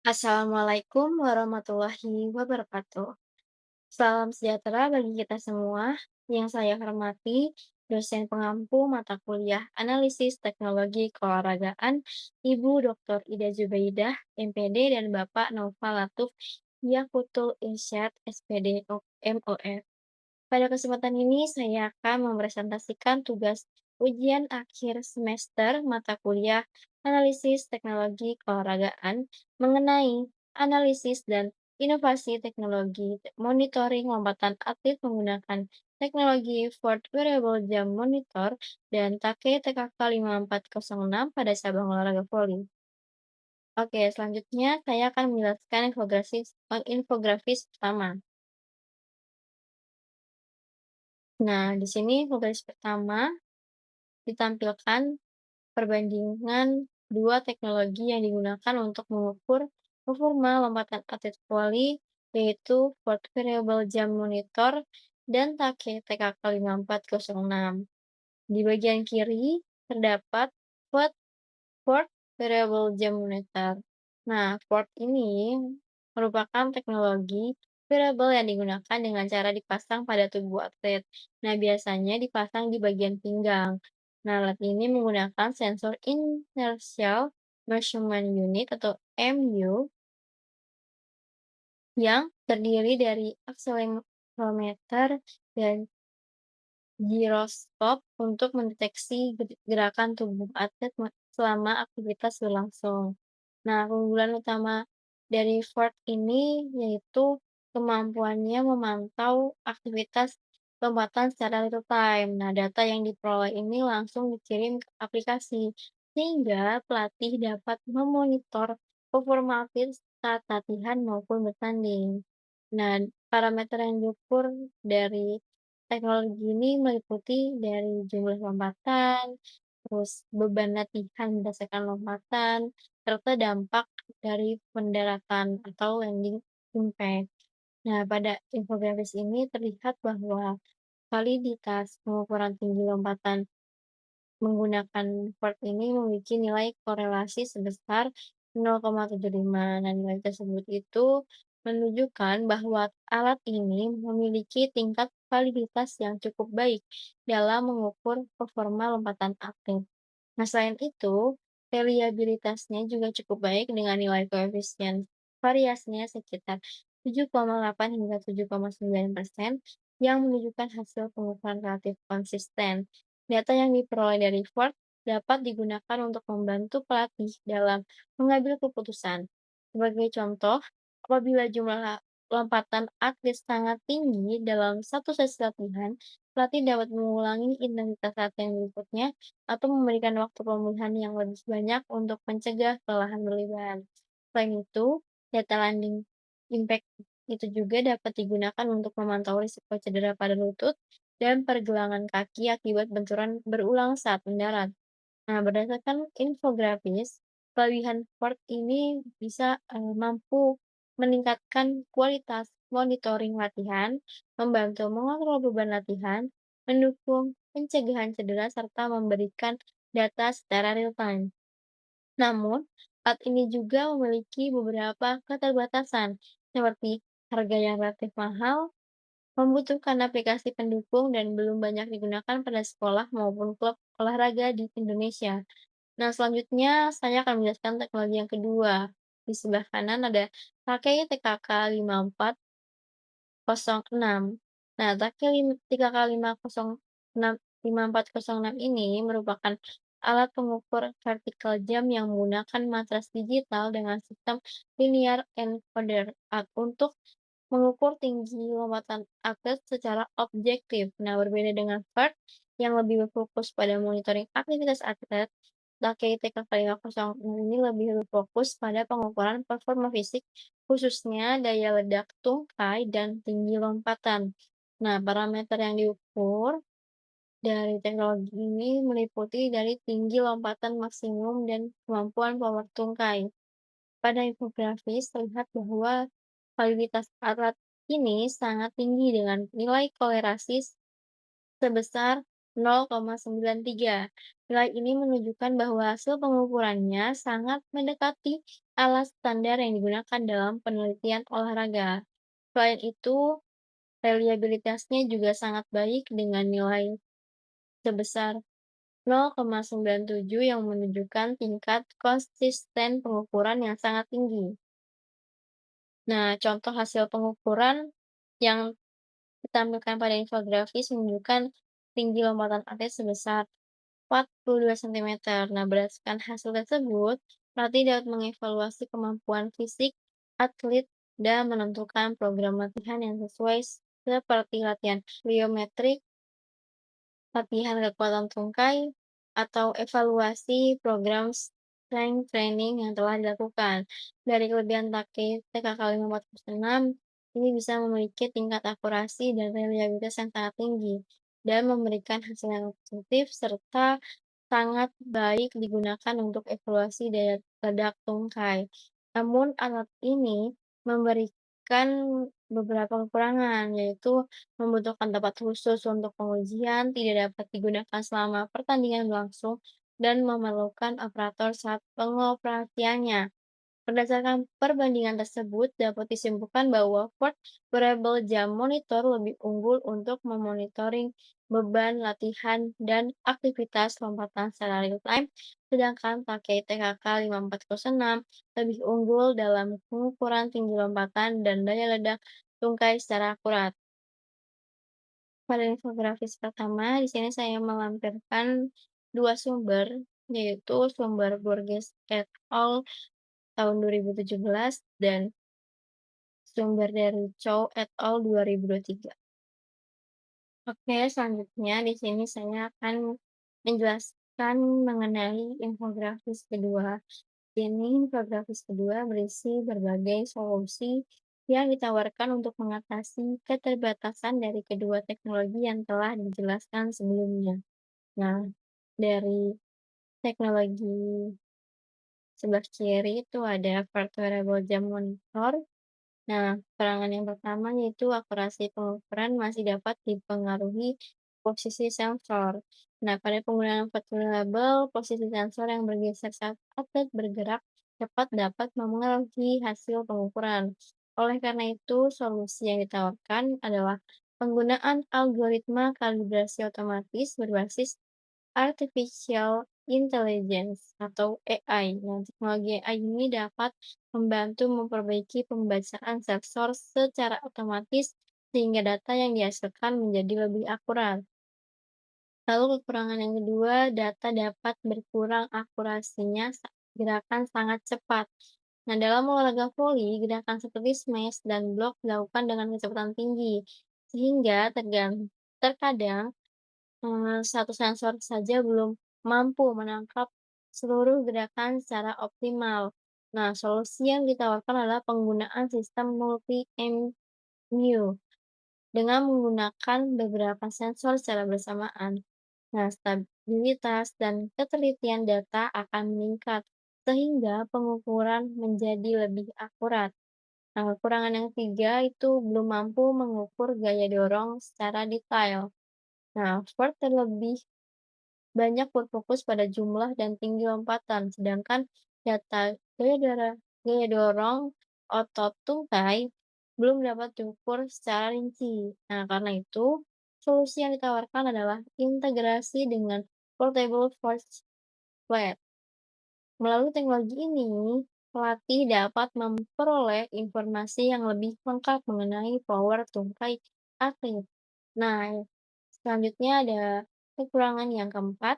Assalamualaikum warahmatullahi wabarakatuh. Salam sejahtera bagi kita semua. Yang saya hormati, dosen pengampu mata kuliah Analisis Teknologi Keolahragaan, Ibu Dr. Ida Zubaidah, MPD, dan Bapak Nova Latuf, Yakutul Irsyad, SPD, MOF. Pada kesempatan ini, saya akan mempresentasikan tugas ujian akhir semester mata kuliah Analisis Teknologi Keolahragaan mengenai analisis dan inovasi teknologi monitoring lompatan atlet menggunakan teknologi Ford Wearable Jam Monitor dan Take TKK 5406 pada cabang olahraga voli. Oke, selanjutnya saya akan menjelaskan infografis pertama. Nah, di sini infografis pertama ditampilkan perbandingan dua teknologi yang digunakan untuk mengukur performa lompatan atlet voli, yaitu Ford Variable Jam Monitor dan Take TKK 5406. Di bagian kiri terdapat Ford Ford Variable Jam Monitor. Nah, Ford ini merupakan teknologi variable yang digunakan dengan cara dipasang pada tubuh atlet. Nah, biasanya dipasang di bagian pinggang. Nah, alat ini menggunakan sensor Inertial Measurement Unit atau MU yang terdiri dari akselerometer dan giroskop untuk mendeteksi gerakan tubuh atlet selama aktivitas berlangsung. Nah, keunggulan utama dari Ford ini yaitu kemampuannya memantau aktivitas lompatan secara real time. Nah, data yang diperoleh ini langsung dikirim ke aplikasi, sehingga pelatih dapat memonitor performa atlet saat latihan maupun bertanding. Nah, parameter yang diukur dari teknologi ini meliputi dari jumlah lompatan, terus beban latihan berdasarkan lompatan, serta dampak dari pendaratan atau landing impact. Nah, pada infografis ini terlihat bahwa validitas pengukuran tinggi lompatan menggunakan Ford ini memiliki nilai korelasi sebesar 0,75. Nah, nilai tersebut itu menunjukkan bahwa alat ini memiliki tingkat validitas yang cukup baik dalam mengukur performa lompatan atlet. Nah, selain itu, reliabilitasnya juga cukup baik dengan nilai koefisien variasinya sekitar 7,8 hingga 7,9% yang menunjukkan hasil pengukuran relatif konsisten. Data yang diperoleh dari Ford dapat digunakan untuk membantu pelatih dalam mengambil keputusan. Sebagai contoh, apabila jumlah lompatan atlet sangat tinggi dalam satu sesi latihan, pelatih dapat mengulangi intensitas latihan berikutnya atau memberikan waktu pemulihan yang lebih banyak untuk mencegah kelelahan berlebihan. Selain itu, data landing impact itu juga dapat digunakan untuk memantau risiko cedera pada lutut dan pergelangan kaki akibat benturan berulang saat mendarat. Nah, berdasarkan infografis, kelebihan Ford ini bisa mampu meningkatkan kualitas monitoring latihan, membantu mengontrol beban latihan, mendukung pencegahan cedera, serta memberikan data secara real time. Namun, alat ini juga memiliki beberapa keterbatasan, seperti harga yang relatif mahal, membutuhkan aplikasi pendukung, dan belum banyak digunakan pada sekolah maupun klub olahraga di Indonesia. Nah, selanjutnya saya akan menjelaskan teknologi yang kedua. Di sebelah kanan ada pakai TKK 5406. Nah, TK5406 ini merupakan alat pengukur vertical jam yang menggunakan matras digital dengan sistem linear encoder untuk mengukur tinggi lompatan atlet secara objektif. Nah, berbeda dengan VERT yang lebih berfokus pada monitoring aktivitas atlet, TK506 ini lebih berfokus pada pengukuran performa fisik, khususnya daya ledak tungkai dan tinggi lompatan. Nah, parameter yang diukur dari teknologi ini meliputi dari tinggi lompatan maksimum dan kemampuan power tungkai. Pada infografis terlihat bahwa validitas alat ini sangat tinggi dengan nilai kolerasi sebesar 0,93. Nilai ini menunjukkan bahwa hasil pengukurannya sangat mendekati alat standar yang digunakan dalam penelitian olahraga. Selain itu, reliabilitasnya juga sangat baik dengan nilai sebesar 0,97 yang menunjukkan tingkat konsisten pengukuran yang sangat tinggi. Nah, contoh hasil pengukuran yang ditampilkan pada infografis menunjukkan tinggi lompatan atlet sebesar 42 sentimeter. Nah, berdasarkan hasil tersebut, pelatih dapat mengevaluasi kemampuan fisik atlet dan menentukan program latihan yang sesuai seperti latihan pliometrik, latihan kekuatan tungkai, atau evaluasi program strength training yang telah dilakukan. Dari kelebihan TKK 5406, ini bisa memiliki tingkat akurasi dan reliabilitas yang sangat tinggi dan memberikan hasil yang positif serta sangat baik digunakan untuk evaluasi daya ledak tungkai. Namun alat ini memberikan beberapa kekurangan, yaitu membutuhkan tempat khusus untuk pengujian, tidak dapat digunakan selama pertandingan berlangsung, dan memerlukan operator saat pengoperasiannya. Berdasarkan perbandingan tersebut, dapat disimpulkan bahwa Ford Wearable Jam Monitor lebih unggul untuk memonitoring beban latihan dan aktivitas lompatan secara real-time, sedangkan pakai TKK 5406 lebih unggul dalam pengukuran tinggi lompatan dan daya ledak tungkai secara akurat. Pada infografis pertama, di sini saya melampirkan dua sumber, yaitu sumber Burgess et al. Tahun 2017 dan sumber dari Chow et al. 2023. Oke, selanjutnya di sini saya akan menjelaskan mengenai infografis kedua. Ini infografis kedua berisi berbagai solusi yang ditawarkan untuk mengatasi keterbatasan dari kedua teknologi yang telah dijelaskan sebelumnya. Nah, dari teknologi sebelah kiri itu ada Wearable Jam Monitor. Nah, perangan yang pertama yaitu akurasi pengukuran masih dapat dipengaruhi posisi sensor. Nah, pada penggunaan virtual label, posisi sensor yang bergeser saat atlet bergerak cepat dapat memengaruhi hasil pengukuran. Oleh karena itu, solusi yang ditawarkan adalah penggunaan algoritma kalibrasi otomatis berbasis Artificial Intelligence atau AI. Nah, teknologi AI ini dapat membantu memperbaiki pembacaan sensor secara otomatis sehingga data yang dihasilkan menjadi lebih akurat. Lalu kekurangan yang kedua, data dapat berkurang akurasinya saat gerakan sangat cepat. Nah, dalam olahraga voli, gerakan seperti smash dan block dilakukan dengan kecepatan tinggi, sehingga terkadang satu sensor saja belum mampu menangkap seluruh gerakan secara optimal. Nah, solusi yang ditawarkan adalah penggunaan sistem multi-MU dengan menggunakan beberapa sensor secara bersamaan. Nah, stabilitas dan ketelitian data akan meningkat sehingga pengukuran menjadi lebih akurat. Nah, kekurangan yang ketiga itu belum mampu mengukur gaya dorong secara detail. Nah, Ford terlebih banyak berfokus pada jumlah dan tinggi lompatan, sedangkan data gaya dorong otot tungkai belum dapat diukur secara rinci. Nah, karena itu, solusi yang ditawarkan adalah integrasi dengan portable force plate. Melalui teknologi ini, pelatih dapat memperoleh informasi yang lebih lengkap mengenai power tungkai atlet. Nah, selanjutnya ada kekurangan yang keempat,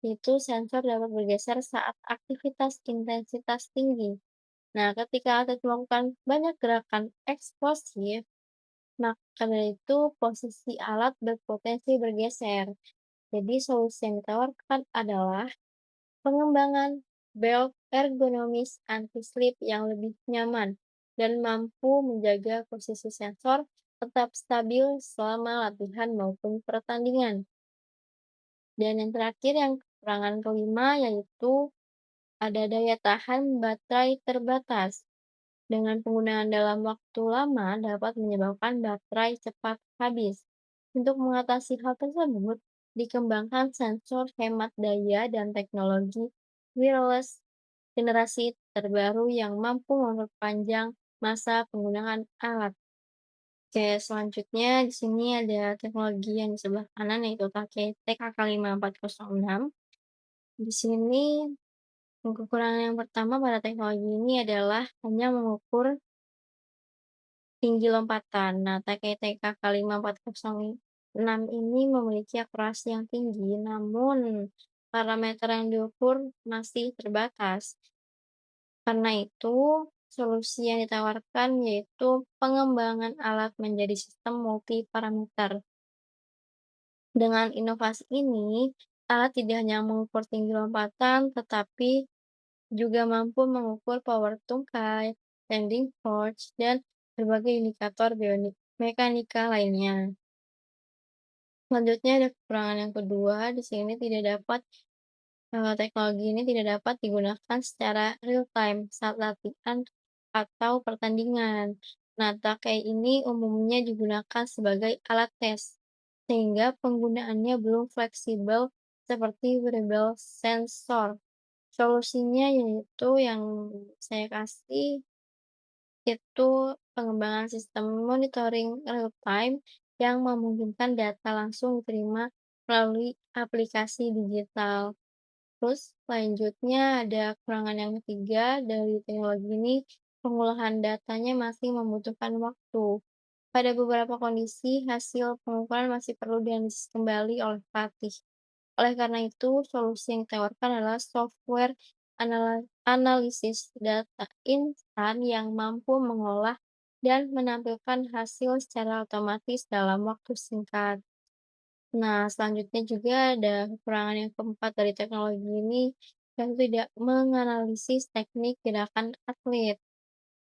yaitu sensor dapat bergeser saat aktivitas intensitas tinggi. Nah, ketika atlet melakukan banyak gerakan eksplosif, maka dari itu posisi alat berpotensi bergeser. Jadi solusi yang ditawarkan adalah pengembangan belt ergonomis anti-slip yang lebih nyaman dan mampu menjaga posisi sensor tetap stabil selama latihan maupun pertandingan. Dan yang terakhir, yang kekurangan kelima, yaitu ada daya tahan baterai terbatas. Dengan penggunaan dalam waktu lama dapat menyebabkan baterai cepat habis. Untuk mengatasi hal tersebut, dikembangkan sensor hemat daya dan teknologi wireless generasi terbaru yang mampu memperpanjang masa penggunaan alat. Oke, selanjutnya di sini ada teknologi yang di sebelah kanan yaitu TKK 5406. Di sini kekurangan yang pertama pada teknologi ini adalah hanya mengukur tinggi lompatan. Nah, TKK 5406 ini memiliki akurasi yang tinggi, namun parameter yang diukur masih terbatas. Karena itu, solusi yang ditawarkan yaitu pengembangan alat menjadi sistem multi parameter. Dengan inovasi ini, alat tidak hanya mengukur tinggi lompatan, tetapi juga mampu mengukur power tungkai, landing force, dan berbagai indikator mekanika lainnya. Selanjutnya ada kekurangan yang kedua, di sini tidak dapat teknologi ini tidak dapat digunakan secara real time saat latihan atau pertandingan. Nah, takai ini umumnya digunakan sebagai alat tes, sehingga penggunaannya belum fleksibel seperti wearable sensor. Solusinya yaitu yang saya kasih itu pengembangan sistem monitoring real time yang memungkinkan data langsung diterima melalui aplikasi digital. Terus selanjutnya ada kekurangan yang ketiga dari teknologi ini, pengolahan datanya masih membutuhkan waktu. Pada beberapa kondisi, hasil pengukuran masih perlu dianalisis kembali oleh pelatih. Oleh karena itu, solusi yang ditawarkan adalah software analisis data instan yang mampu mengolah dan menampilkan hasil secara otomatis dalam waktu singkat. Nah, selanjutnya juga ada kekurangan yang keempat dari teknologi ini, yang tidak menganalisis teknik gerakan atlet.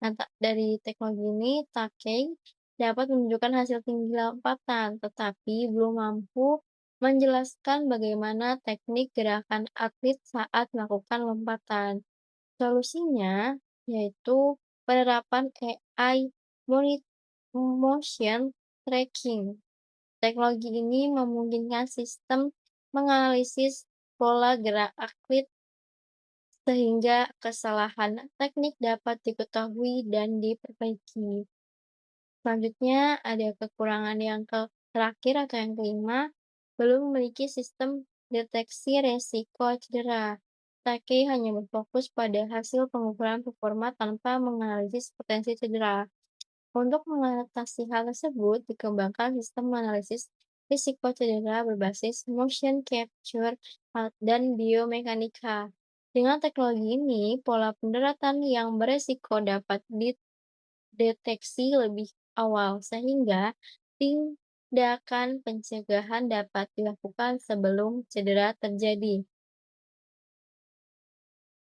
Nah, dari teknologi ini, Takei dapat menunjukkan hasil tinggi lompatan, tetapi belum mampu menjelaskan bagaimana teknik gerakan atlet saat melakukan lompatan. Solusinya yaitu penerapan AI motion tracking. Teknologi ini memungkinkan sistem menganalisis pola gerak atlet sehingga kesalahan teknik dapat diketahui dan diperbaiki. Selanjutnya ada kekurangan yang terakhir atau yang kelima, belum memiliki sistem deteksi resiko cedera. Take hanya berfokus pada hasil pengukuran performa tanpa menganalisis potensi cedera. Untuk mengatasi hal tersebut, dikembangkan sistem analisis risiko cedera berbasis motion capture dan biomekanika. Dengan teknologi ini, pola pendaratan yang beresiko dapat dideteksi lebih awal, sehingga tindakan pencegahan dapat dilakukan sebelum cedera terjadi.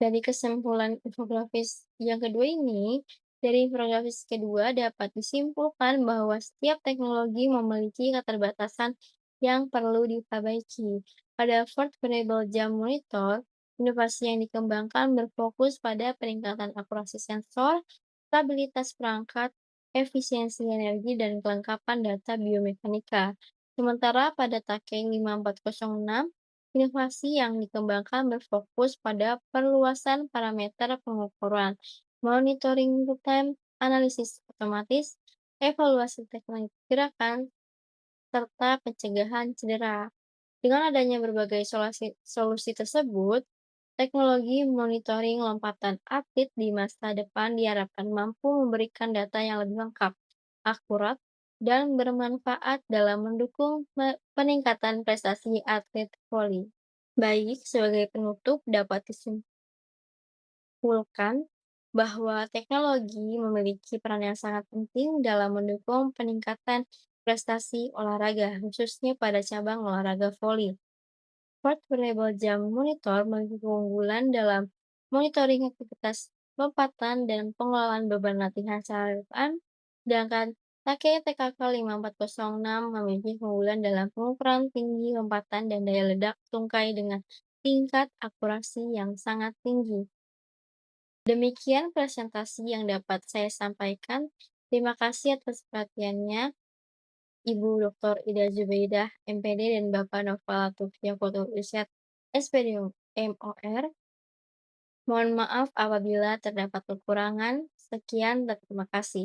Dari kesimpulan infografis yang kedua ini, dari infografis kedua dapat disimpulkan bahwa setiap teknologi memiliki keterbatasan yang perlu diperbaiki. Pada Ford Variable Jam Monitor, inovasi yang dikembangkan berfokus pada peningkatan akurasi sensor, stabilitas perangkat, efisiensi energi, dan kelengkapan data biomekanika. Sementara pada Takeng 5406, inovasi yang dikembangkan berfokus pada perluasan parameter pengukuran, monitoring real-time, analisis otomatis, evaluasi teknik gerakan, serta pencegahan cedera. Dengan adanya berbagai solusi tersebut, teknologi monitoring lompatan atlet di masa depan diharapkan mampu memberikan data yang lebih lengkap, akurat, dan bermanfaat dalam mendukung peningkatan prestasi atlet voli. Baik, sebagai penutup dapat disimpulkan bahwa teknologi memiliki peran yang sangat penting dalam mendukung peningkatan prestasi olahraga, khususnya pada cabang olahraga voli. Ford Variable Jam Monitor memiliki keunggulan dalam monitoring aktivitas lompatan dan pengelolaan beban latihan secara real-time, sedangkan Take TKK 5406 memiliki keunggulan dalam pengukuran tinggi lompatan dan daya ledak tungkai dengan tingkat akurasi yang sangat tinggi. Demikian presentasi yang dapat saya sampaikan. Terima kasih atas perhatiannya. Ibu Dr. Ida Zubaidah, MPD, dan Bapak Noval Latifya, Foto Riset SPD MOR. Mohon maaf apabila terdapat kekurangan. Sekian dan terima kasih.